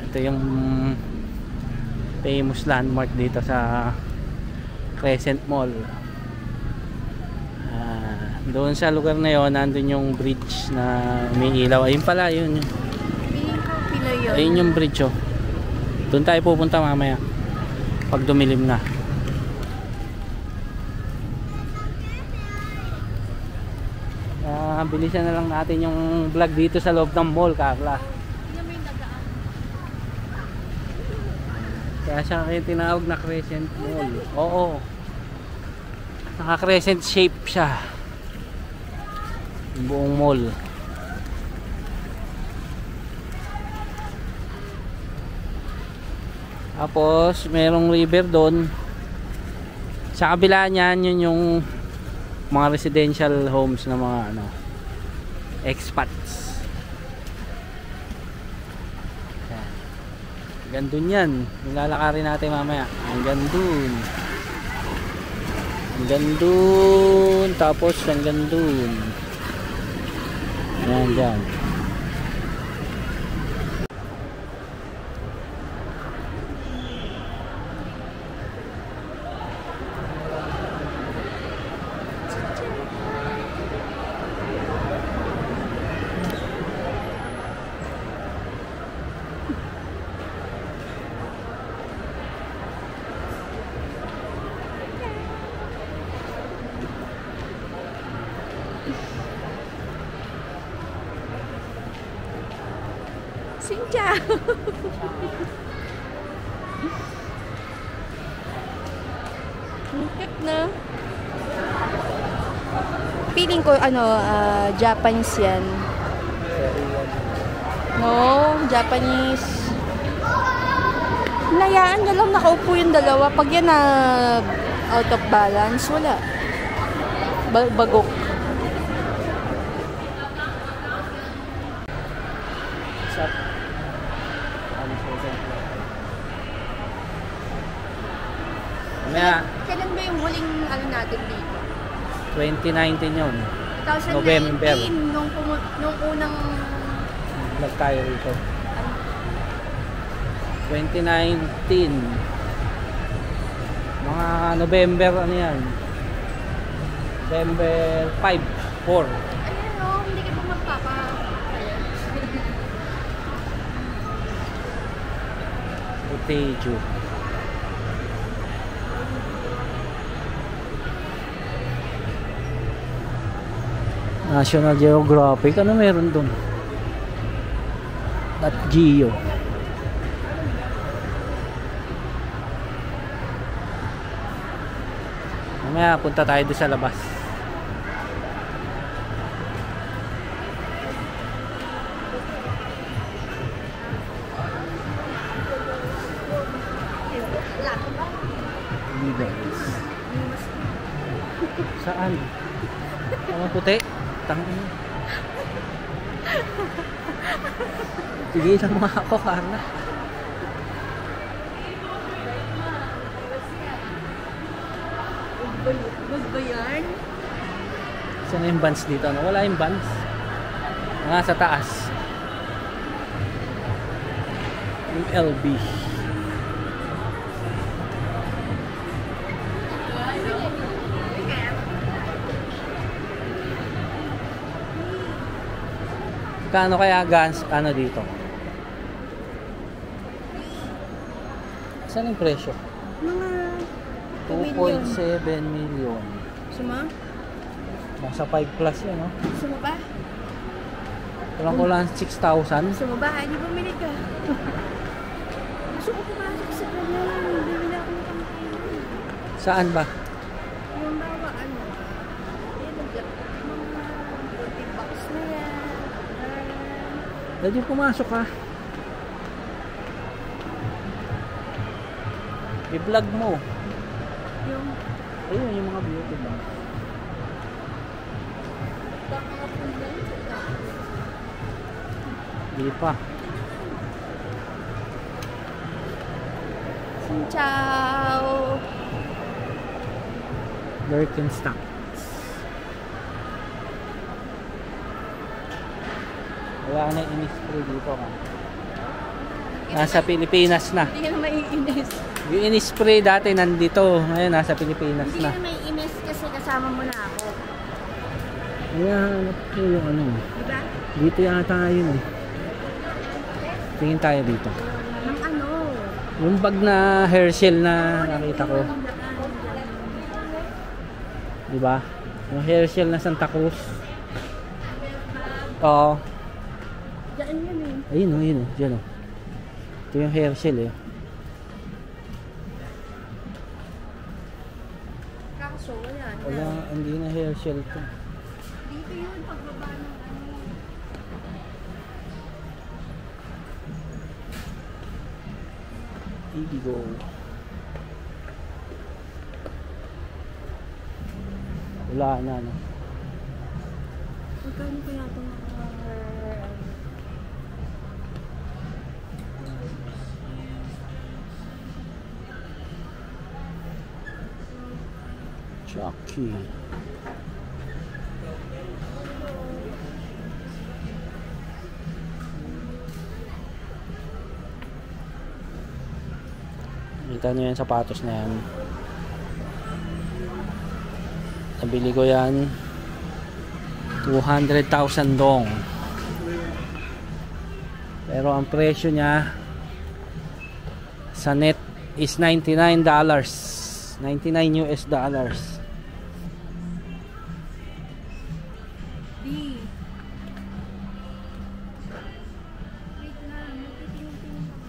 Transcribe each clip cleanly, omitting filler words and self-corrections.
Ito yung famous landmark dito sa Crescent Mall. Doon sa lugar na yon, nandun yung bridge na may ilaw. Ayun pala, yun. Ayun yung bridge, oh. Doon tayo pupunta mamaya pag dumilim na. Bilisan na lang natin yung vlog dito sa loob ng mall, Carla. Kaya siya kayo tinawag na Crescent Mall. Oo, naka-crescent shape siya yung buong mall. Tapos merong river doon. Sa kabila niyan, yun yung mga residential homes na mga expats. Hanggang dun yan. Nilalakarin natin mamaya. Hanggang dun. Hanggang dun. Tapos hanggang dun. Yan, dyan. Sincha. Cute na. Feeling ko Japanese yan. No, Japanese. Hinayaan na lang nakaupo yung dalawa. Pag yan na out of balance, wala. Bagok. Kailan ba yung huling natin dito? 2019 yun. 2019, November. Nung unang vlog tayo rito. 2019 mga November, ano yan, November 5, 4. Ayan o, hindi ka pa magpapa. Botejo. National Geographic, ano meron dun? .geo. Mamaya punta tayo doon sa labas. Saan? Ang puti? Tangin. Tigilan mo ako, Carla. Wag ba yan? Saan na yung bands dito? No? Wala yung bands. Nga sa taas. Yung LB. Kano kaya guns dito? Saan yung presyo? Mga 2.7 million. Suma? Nasa 5 plus yun, no? Suma ba? Kulang 6,000. Suma ba? Hindi bumili ka. Gusto ko pumasok sa kanya. Bumili ako ng kampanya. Saan ba? Yung bawa mga 40 bucks na yan. Pwede pumasok ka. I-vlog mo. Ayun yung mga beauty ba? Hindi pa. Ciao. Birkenstock. Wala na in-spray dito ka. Nasa Pilipinas na. Hindi ka na maiinis. Yung in-spray dati nandito. Ngayon nasa Pilipinas Hindi na. ka na maiinis kasi kasama mo na ako. Kaya hanap ko yung ano. Diba? Dito yata yun eh. Tingin tayo dito. Ng ano? Yung bag na Herschel na nakita ko. Diba? Yung Herschel na Santa Cruz. Oo. Diyan yun eh. Ayun o, yun o. Diyan o. Ito yung Herschel eh. Kaso, wala na. Wala, hindi na Herschel to. Dito yun, pagbaba ng ano. Indigo. Wala na, no? Magkano kaya itong Chucky. Kita nyo yung sapatos na yan. Nabili ko yan 200,000 dong. Pero ang presyo niya sa net is $99. 99 US dollars. B. Wait lang, magtitingin-tingin lang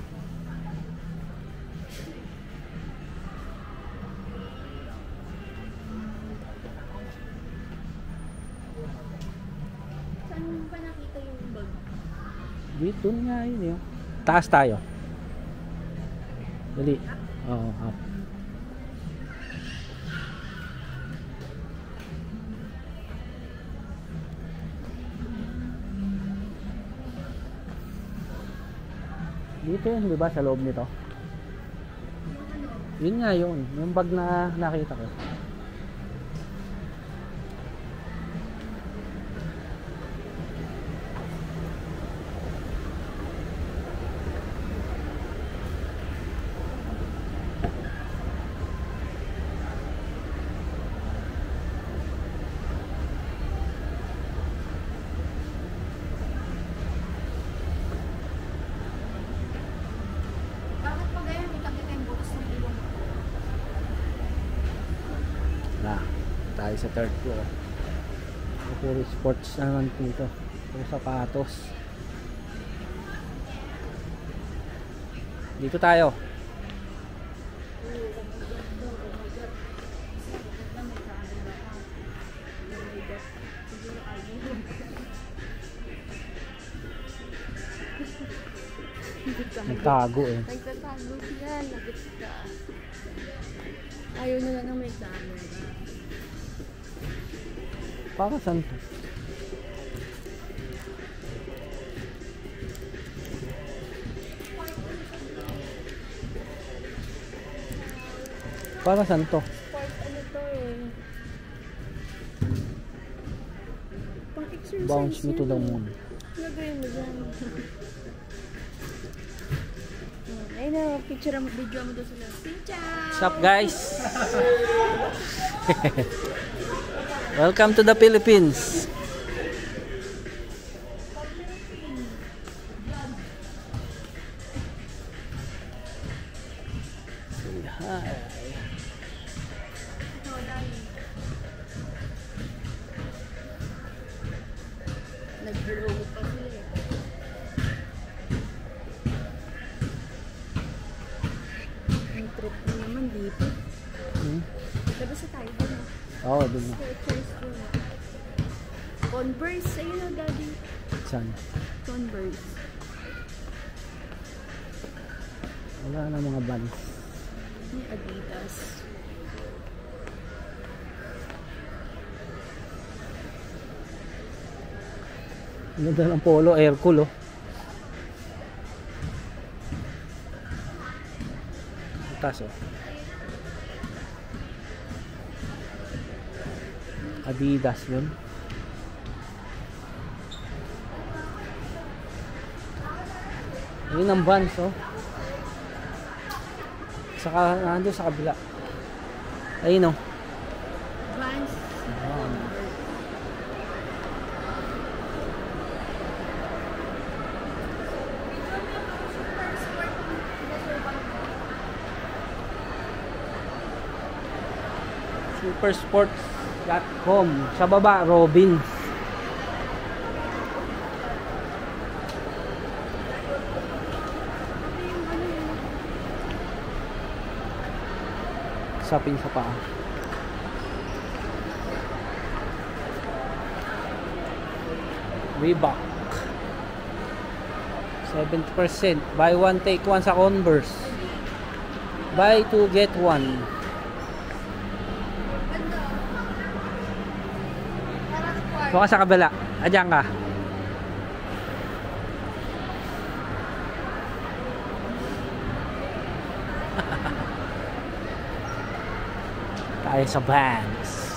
ako. Saan mo ba nakita yung bag? Dito nga yun yun. Taas tayo. Dali. Oo, up. Dito yun, di ba? Sa loob nito. Yun nga yun. Yung bag na nakita ko. Bakit pa ganyan? May kakita yung butas ng ilong. Na, tayo sa third floor. Puro sports naman dito. Puro sapatos. Dito tayo. Nagtago eh. Nagtatago siya, labit ka. Ayaw nila na may camera. Para saan to? Para saan to? Sport ano to eh. Pang exercise Bounce me to the moon. Lagay mo dyan. Ayun na, picture mo, video mo doon sila. Ciao! What's up guys? Welcome to the Philippines. Say hi. Nag-blow pa sila eh. Ang trip mo naman dito. Labas na tayo doon. Oo, dun na. Skechers doon. Converse. Ayun na, daddy. Saan? Converse. Wala na mga vans. May Adidas. Ano doon ang polo? Air cool oh. Taas oh. Adidas yun. Yun ang vans oh. Saka nandun sa kabila. Ayun o. Vans. Supersports.com. Sa baba, Robin. Sapin sa paa. Reebok. 70%. Buy one, take one sa Converse. Buy two, get one. Doon ka sa kabila. Adyan ka. Tayo sa Vans.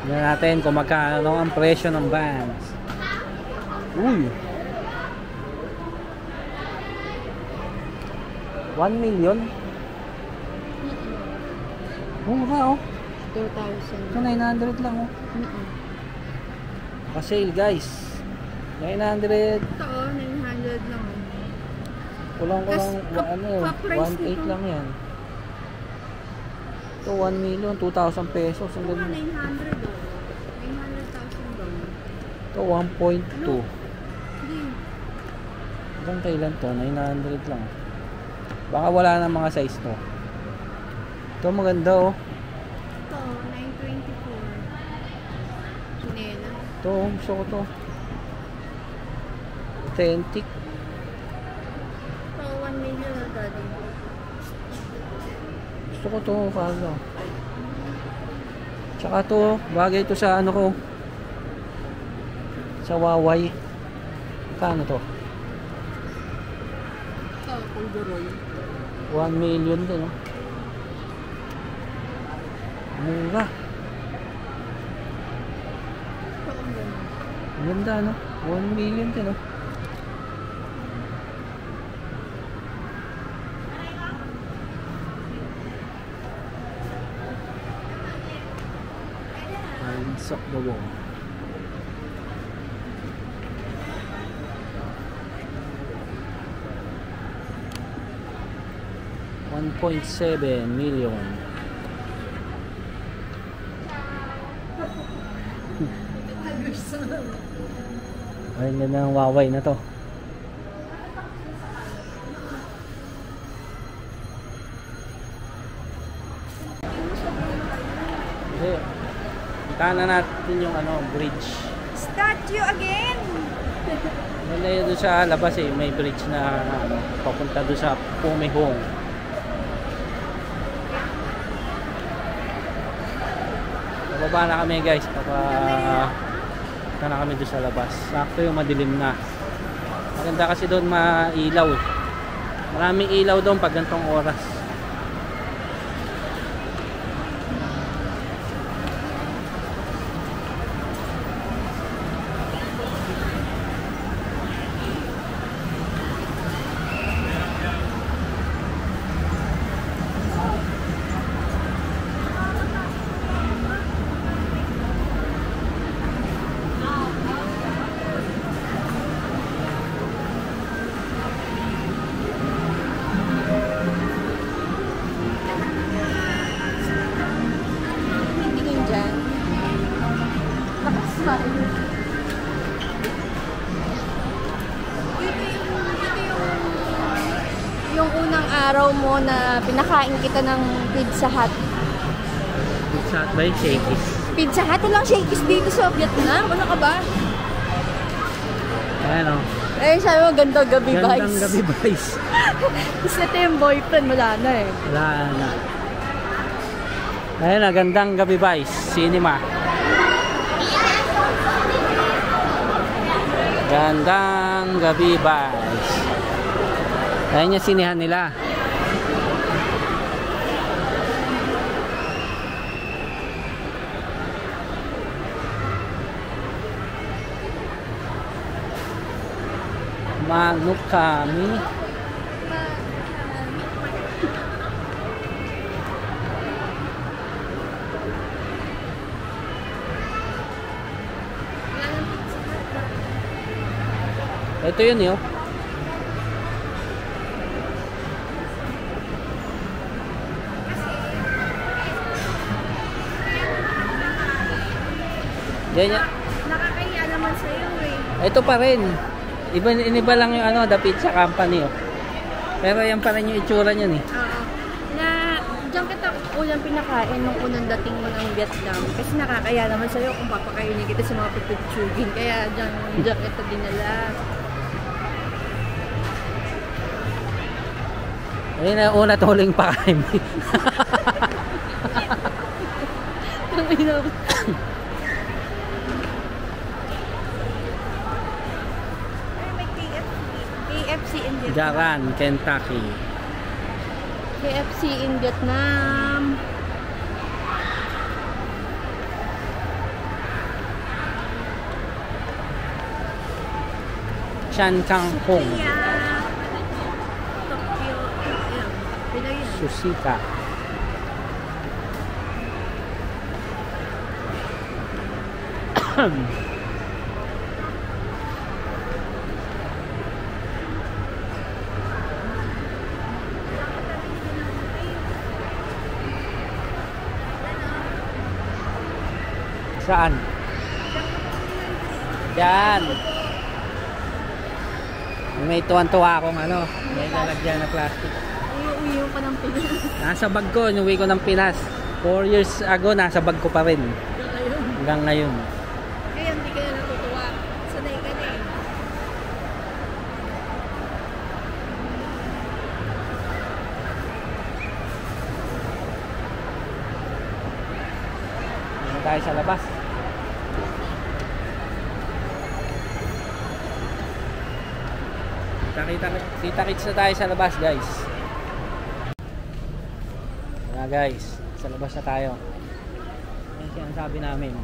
Tignan natin kung magkano ang presyo ng Vans. Uy! 1 million? Mura oh. 2,000. Ito 900 lang oh. Pa-sale guys. 900. Ito, 900 lang. Kulang-kulang Tas, ano, pa-price 1.8 nito. lang yan. Ito 1 million, 2,000 pesos. Ang Ito ganda. 900 oh. 900,000 daw. Ito 1.2. Hindi. Hanggang kailan to? 900 lang. Baka wala na mga size to. Ito maganda oh. Ito, 924. Chinela. Ito, gusto ko to. Authentic. Ito, 1 million na daddy. Gusto ko to, Carlo. Tsaka to, bagay to sa ano ko. Sa Huawei. Kano to? Ito, Pulveroy. 1 million din, oh. Mura. Ito, ang ganda. Ang ganda, no? 1 million din, oh. Sok bobo. $1.7 million. Ayun na ng Huawei na to. Okay. Puntahan na natin yung ano, bridge. Statue again! Wala yun doon sa labas eh, may bridge na ano, papunta doon sa Pumehong. Bababa na kami guys, na kami doon sa labas. Sakto yung madilim na. Maganda kasi doon mailaw eh. Maraming ilaw doon pag gantong oras. Tingin dyan. Nakasmile. Yung unang araw mo na pinakain kita ng Pizza Hut. Pizza Hut ba yung Shakey's? Pizza Hut? Walang Shakey's dito sa Vietnam. Ano ka ba? Ayan o. Eh, sabi mo, gandang gabi vibes. Gandang gabi vibes. Tapos ito yung boyfriend, wala na eh. Wala na. Ayan na, gandang gabi vibes. Cinema. Gandang gabi vibes. Ayan yung sinihan nila. Manok kami. Ito yun yun. Ganyan. Nakakahiya naman sa'yo eh. Ito pa rin. Iba lang yung ano, The Pizza Company. Oh. Pero yan pa rin yung itsura niyan eh. Oo. Diyan kita unang pinakain nung unang dating mo ng Vietnam. Kasi nakakaya naman sa'yo kung papakainin kita sa mga pipitsugin. Kaya diyan kita dinala. Ayun na una tuling pakain. May KFC in Vietnam. Jaran, Kentucky. KFC in Vietnam. Chan Kang Hong. Tokyo. Pinoy yan. Susika. Saan? Diyan. May tuwan-tuwa akong ano, may lalagyan na plastic. Uwi pa ng Pinas. Nasa bag ko, inuwi ko ng Pinas. 4 years ago, nasa bag ko pa rin. Hanggang ngayon. Kaya hindi ka na natutuwa. Sanay ka na eh. Ano tayo sa labas? Kita-kits na tayo sa labas, guys. Wala guys, sa labas na tayo. Yan sinasabi namin.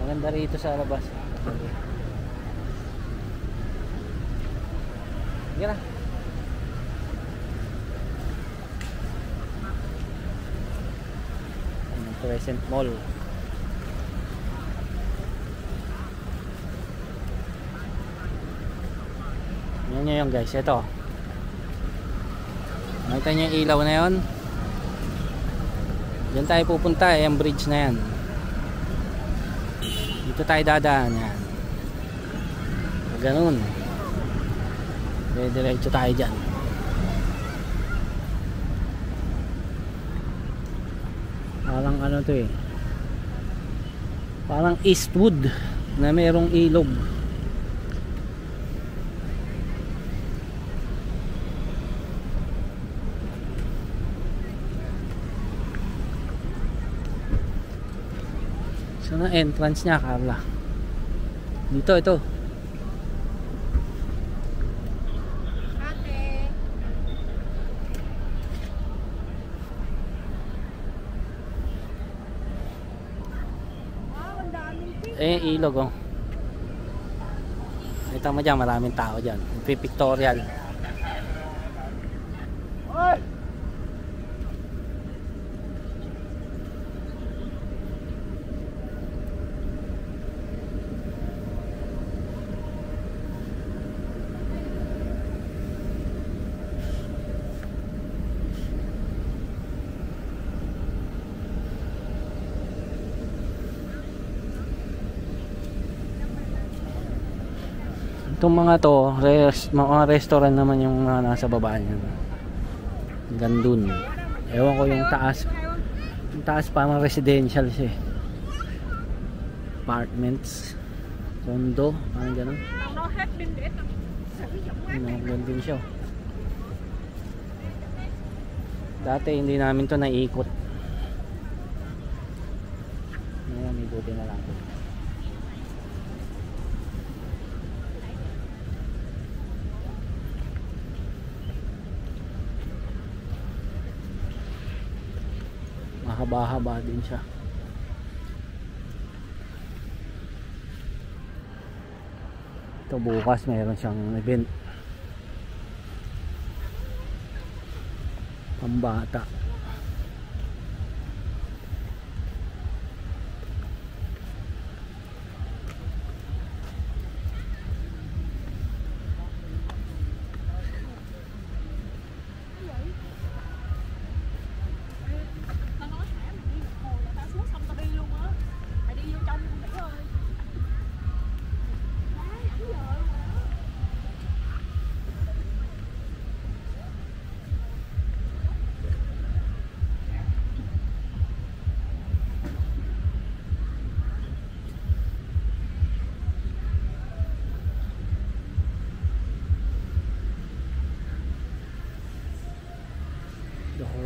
Maganda rito sa labas. Sige na. Crescent Mall. Yan yun guys, ito. Nakita nyo yung ilaw na yun? Diyan tayo pupunta, yung bridge na yan. Dito tayo dadaan yan. Ganun. Diretso tayo dyan. Parang ano to eh, parang Eastwood na merong ilog. Saan ang entrance niya, Carla? Dito, ito. Ate. Wow, ang daming pink. Ilog oh. Ito mo dyan, maraming tao dyan. Pictorial. Itong mga to, mga restaurant naman yung nasa baba niyan. Gandun. Ewan ko yung taas. Yung taas parang residential siya. Apartments. Condo. Parang ganun. Gandun siya. Dati hindi namin to naiikot. Ngayon, ikutin na lang. Mahaba-haba din siya. Ito bukas mayroon siyang event pambata.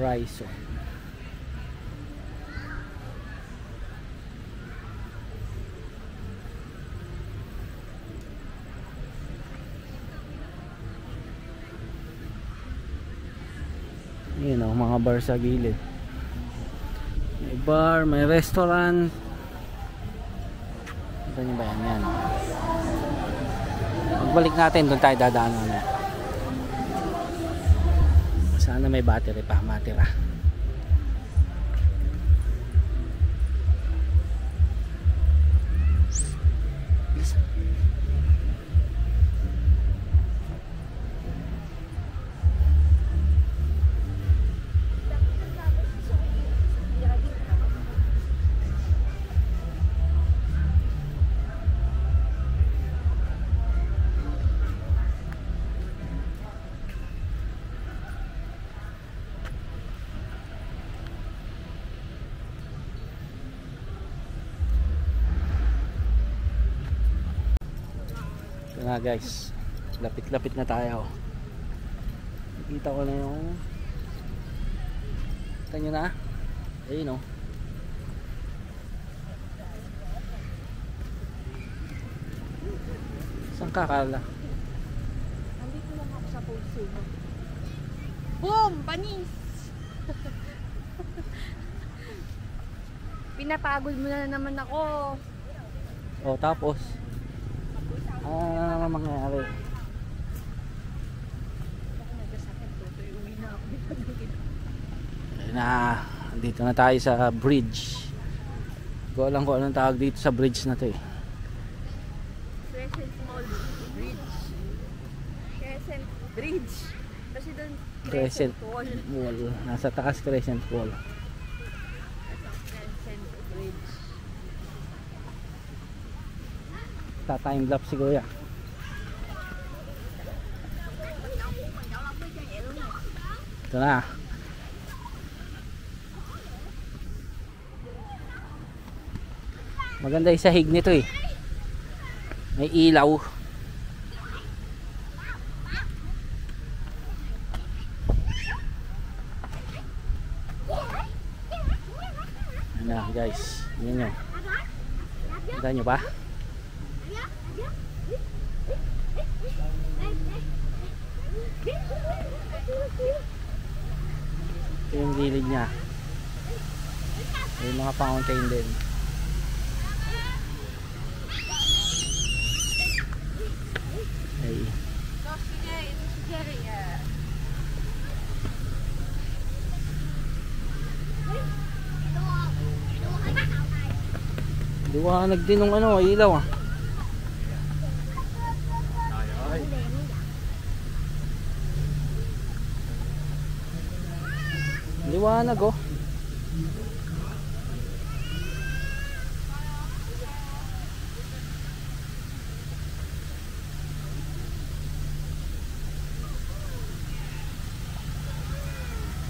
Horizon. Yun o, mga bar sa gilid. May bar, may restaurant. Ito nyo ba yan? Yan. Pagbalik natin, doon tayo dadaan na. Sana may battery pa matira. Ito na guys, lapit-lapit na tayo. Nakita ko na yung, kita nyo na, ayun o. Saan ka, Carla? Nandito lang ako sa Pulse. Boom! Panis! Pinapagod mo na naman ako. O tapos ano na naman mangyayari? Ayun na, dito na tayo sa bridge. Ko alam ko anong tawag dito sa bridge na to eh. Crescent Mall Bridge. Crescent Bridge. Kasi doon Crescent Wall. Wall. Nasa taas Crescent Wall. Crescent Bridge. Ta-time lapse si Kuya. Ito na. Maganda yung sahig nito eh. May ilaw. Ayan na guys. Yan nyo. Ganda nyo ba? Ito yung gilid niya. May mga fountain din. Ay. Liwanag din ng ano, ilaw ah. Liwanag oh.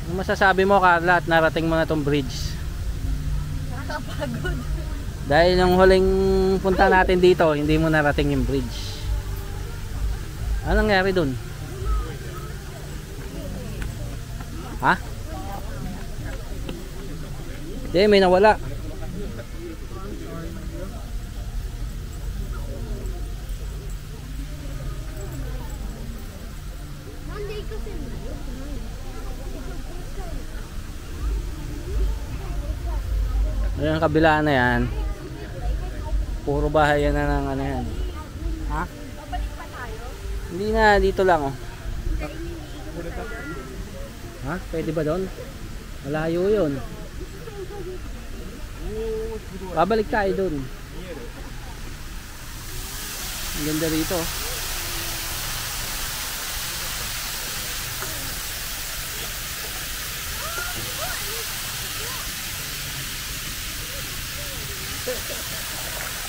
Ano masasabi mo, Carla, at narating mo na tong bridge? Nakakapagod. Dahil yung huling punta natin dito, hindi mo narating yung bridge. Anong nangyari dun? Ha? Hindi, may nawala. Ayan, ang kabila na yan. Puro bahay yan na ng ano yan. Ha? Babalik pa tayo? Hindi na, dito lang oh. Ha? Pwede ba doon? Malayo yun. Babalik tayo doon. Ang ganda rito.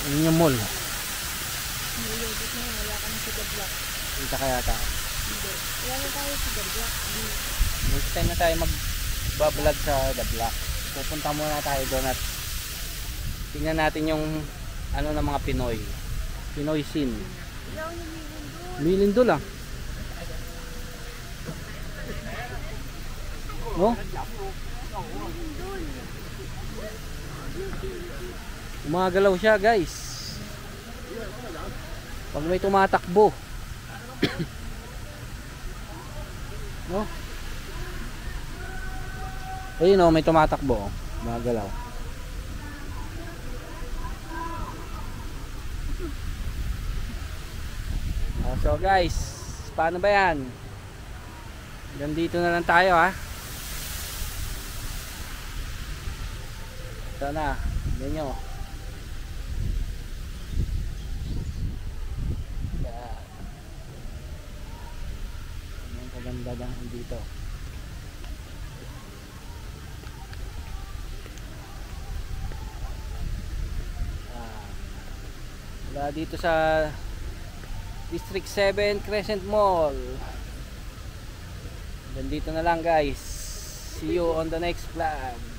Yun yung mall. Wala ka na sa The Block. Kita kaya tayo. Hindi. Wala na tayo sa The Block. Next time na tayo mag-vlog sa The Block. Pupunta muna tayo doon at tingnan natin yung ano ng mga Pinoy. Pinoy scene. Ilaw ni Milindo. Milindo lang. No? Umagalaw siya guys. Pag may tumatakbo. No? Ayun o, may tumatakbo. Umagalaw. So guys, paano ba yan? Dito na lang tayo ha. Ito na, ganyan o. Yan kaganda lang dito. Wala dito sa District 7 Crescent Mall. Dito na lang guys. See you on the next vlog.